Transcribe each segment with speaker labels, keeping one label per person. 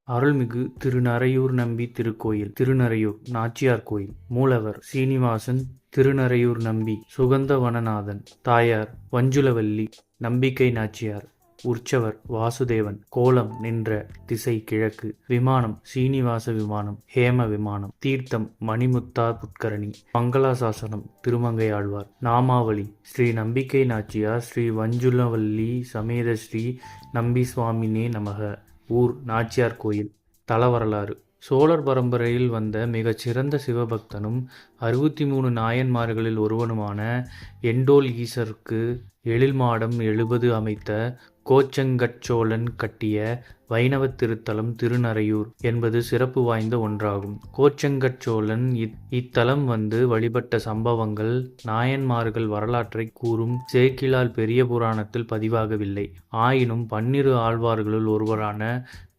Speaker 1: அருள்மிகு திருநறையூர் நம்பி திருக்கோயில். திருநறையூர் நாச்சியார் கோயில். மூலவர் சீனிவாசன். திருநறையூர் நம்பி சுகந்தவனநாதன். தாயார் வஞ்சுளவல்லி. நம்பிக்கை நாச்சியார். உற்சவர் வாசுதேவன். கோலம் நின்ற திசை கிழக்கு. விமானம் சீனிவாச விமானம், ஹேம விமானம். தீர்த்தம் மணிமுத்தா புட்கரணி. மங்களாசாசனம் திருமங்கையாழ்வார். நாமாவளி ஸ்ரீ நம்பிக்கை நாச்சியார் ஸ்ரீ வஞ்சுளவல்லி சமேத ஸ்ரீ நம்பி சுவாமினே நமக. ஊர் நாச்சியார் கோயில். தல வரலாறு. சோழர் பரம்பரையில் வந்த மிகச் சிறந்த சிவபக்தனும் 63 நாயன்மார்களில் ஒருவனுமான எண்டோல் ஈசருக்கு எழில்மாடம் 70 அமைத்த கோச்சங்கட்சோழன் கட்டிய வைணவத் திருத்தலம் திருநறையூர் என்பது சிறப்பு வாய்ந்த ஒன்றாகும். கோச்சங்கட்சோழன் இத்தலம் வந்து வழிபட்ட சம்பவங்கள் நாயன்மார்கள் வரலாற்றை கூறும் சேக்கிழார் பெரிய புராணத்தில் பதிவாகவில்லை. ஆயினும் 12 ஆழ்வார்களுள் ஒருவரான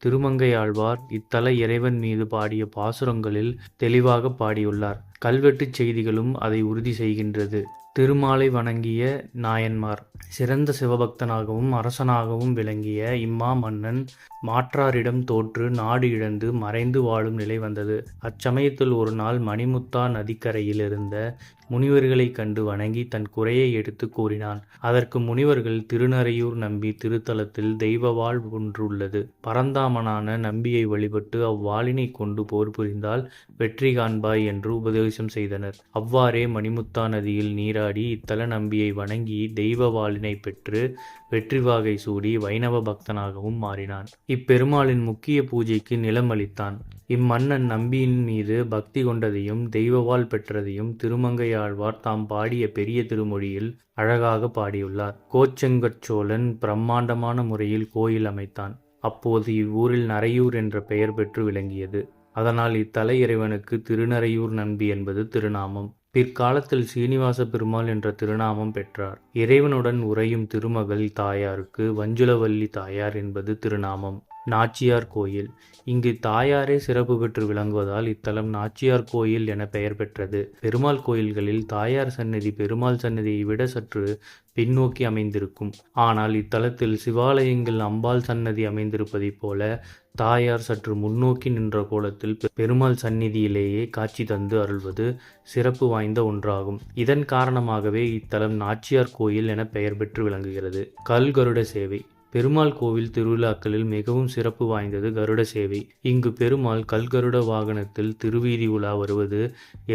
Speaker 1: திருமங்கையாழ்வார் இத்தல இறைவன் மீது பாடிய பாசுரங்களில் தெளிவாக பாடியுள்ளார். கல்வெட்டுச் செய்திகளும் அதை உறுதி செய்கின்றது. திருமாலை வணங்கிய நாயன்மார். சிறந்த சிவபக்தனாகவும் அரசனாகவும் விளங்கிய இம்மா மன்னன் மாற்றாரிடம் தோற்று நாடு இழந்து மறைந்து வாழும் நிலை வந்தது. அச்சமயத்தில் ஒரு நாள் மணிமுத்தா நதிக்கரையில் இருந்த முனிவர்களைக் கண்டு வணங்கி தன் குறையை எடுத்து கூறினான். அதற்கு முனிவர்கள் திருநறையூர் நம்பி திருத்தலத்தில் தெய்வவாள் ஒன்றுள்ளது. பரந்தாமனான நம்பியை வழிபட்டு அவ்வாளினை கொண்டு போர் புரிந்தால் வெற்றி காண்பாய் என்று உபதேசம் செய்தனர். அவ்வாறே மணிமுத்தா நதியில் நீராடி இத்தல நம்பியை வணங்கி தெய்வ வாளினை பெற்று வெற்றி வாகை சூடி வைணவ பக்தனாகவும் மாறினான். இப்பெருமாளின் முக்கிய பூஜைக்கு நிலம் அளித்தான். இம்மன்னன் நம்பியின் மீது பக்தி கொண்டதையும் தெய்வவாள் பெற்றதையும் திருமங்கையாழ்வார் தாம் பாடிய பெரிய திருமொழியில் அழகாக பாடியுள்ளார். கோச்செங்கட்சோழன் பிரம்மாண்டமான முறையில் கோயில் அமைத்தான். அப்போது இவ்வூரில் நறையூர் என்ற பெயர் பெற்று விளங்கியது. அதனால் இத்தல இறைவனுக்கு திருநறையூர் நம்பி என்பது திருநாமம். பிற்காலத்தில் சீனிவாச பெருமாள் என்ற திருநாமம் பெற்றார். இறைவனுடன் உறையும் திருமகள் தாயாருக்கு வஞ்சுளவல்லி தாயார் என்பது திருநாமம். நாச்சியார் கோயில். இங்கு தாயாரே சிறப்பு பெற்று விளங்குவதால் இத்தலம் நாச்சியார் கோயில் என பெயர் பெற்றது. பெருமாள் கோயில்களில் தாயார் சன்னதி பெருமாள் சன்னதியை விட சற்று பின்னோக்கி அமைந்திருக்கும். ஆனால் இத்தலத்தில் சிவாலயங்கள் அம்பாள் சன்னதி அமைந்திருப்பதைப் போல தாயார் சற்று முன்னோக்கி நின்ற கோலத்தில் பெருமாள் சந்நிதியிலேயே காட்சி தந்து அருள்வது சிறப்பு வாய்ந்த ஒன்றாகும். இதன் காரணமாகவே இத்தலம் நாச்சியார் கோயில் என பெயர் பெற்று விளங்குகிறது. கல்கருட சேவை. பெருமாள் கோவில் திருவிழாக்களில் மிகவும் சிறப்பு வாய்ந்தது கருட சேவை. இங்கு பெருமாள் கல்கருட வாகனத்தில் திருவீதி உலா வருவது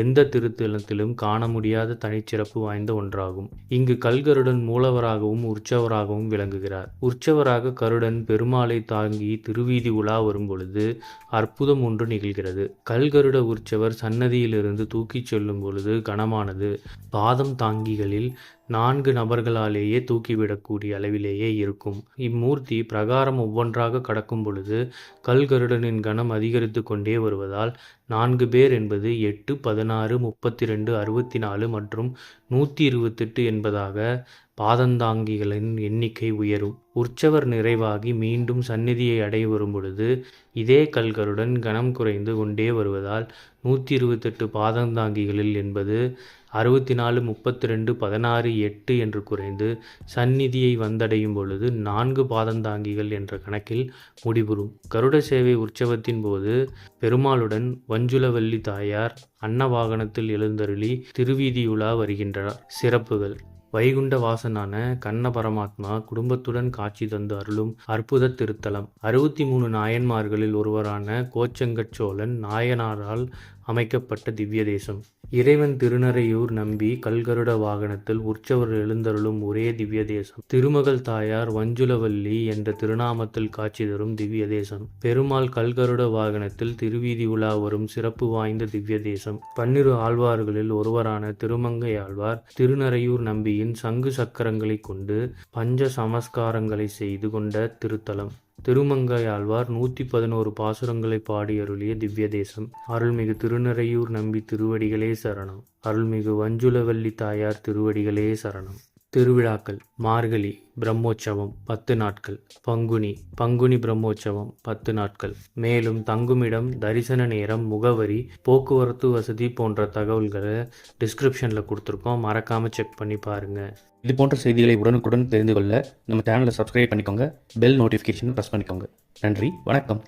Speaker 1: எந்த திருத்தலத்திலும் காண முடியாத தனிச்சிறப்பு வாய்ந்த ஒன்றாகும். இங்கு கல்கருடன் மூலவராகவும் உற்சவராகவும் விளங்குகிறார். உற்சவராக கருடன் பெருமாளை தாங்கி திருவீதி உலா வரும் பொழுது அற்புதம் ஒன்று நிகழ்கிறது. கல்கருட உற்சவர் சன்னதியிலிருந்து தூக்கிச் செல்லும் பொழுது கனமானது. பாதம் தாங்கிகளில் 4 நபர்களாலேயே தூக்கிவிடக்கூடிய அளவிலேயே இருக்கும். இம்மூர்த்தி பிரகாரம் ஒவ்வொன்றாக கடக்கும் பொழுது கல்கருடனின் கனம் அதிகரித்து கொண்டே வருவதால் 4 பேர் என்பது 8, 16, 32, 64 மற்றும் 128 என்பதாக பாதந்தாங்கிகளின் எண்ணிக்கை உயரும். உற்சவர் நிறைவாகி மீண்டும் சந்நிதியை அடைய வரும் பொழுது இதே கல்கருடன் கனம் குறைந்து கொண்டே வருவதால் 128 பாதந்தாங்கிகளில் என்பது 64, 32, 16, 8 என்று குறைந்து சந்நிதியை வந்தடையும் பொழுது 4 பாதந்தாங்கிகள் என்ற கணக்கில் முடிவுறும். கருட சேவை உற்சவத்தின் போது பெருமாளுடன் வஞ்சுளவல்லி தாயார் அன்ன வாகனத்தில் எழுந்தருளி திருவீதியுலா வருகின்றார். சிறப்புகள். வைகுண்ட வாசனான கண்ண பரமாத்மா குடும்பத்துடன் காட்சி தந்து அருளும் அற்புத திருத்தலம். 63 நாயன்மார்களில் ஒருவரான கோச்சங்கட்சோழன் நாயனாரால் அமைக்கப்பட்ட திவ்ய தேசம். இறைவன் திருநறையூர் நம்பி கல்கருட வாகனத்தில் உற்சவர் எழுந்தருளும் ஒரே திவ்ய தேசம். திருமகள் தாயார் வஞ்சுளவல்லி என்ற திருநாமத்தில் காட்சி தரும் திவ்ய தேசம். பெருமாள் கல்கருட வாகனத்தில் திருவீதி உலா வரும் சிறப்பு வாய்ந்த திவ்ய தேசம். 12 ஆழ்வார்களில் ஒருவரான திருமங்கை ஆழ்வார் திருநறையூர் நம்பியின் சங்கு சக்கரங்களை கொண்டு பஞ்ச சமஸ்காரங்களை செய்து கொண்ட திருத்தலம். திருமங்கையாழ்வார் 111 பாசுரங்களை பாடி அருளிய திவ்ய தேசம். அருள்மிகு திருநறையூர் நம்பி திருவடிகளே சரணம். அருள்மிகு வஞ்சுளவல்லி தாயார் திருவடிகளே சரணம். திருவிழாக்கள். மார்கழி பிரம்மோற்சவம் 10 நாட்கள். பங்குனி பிரம்மோற்சவம் 10 நாட்கள். மேலும் தங்குமிடம், தரிசன நேரம், முகவரி, போக்குவரத்து வசதி போன்ற தகவல்களை டிஸ்கிரிப்ஷனில் கொடுத்துருக்கோம். மறக்காமல் செக் பண்ணி பாருங்கள்.
Speaker 2: இது போன்ற செய்திகளை உடனுக்குடன் தெரிந்து கொள்ள நம்ம சேனலை சப்ஸ்கிரைப் பண்ணிக்கோங்க. பெல் நோட்டிஃபிகேஷன் ப்ரெஸ் பண்ணிக்கோங்க. நன்றி, வணக்கம்.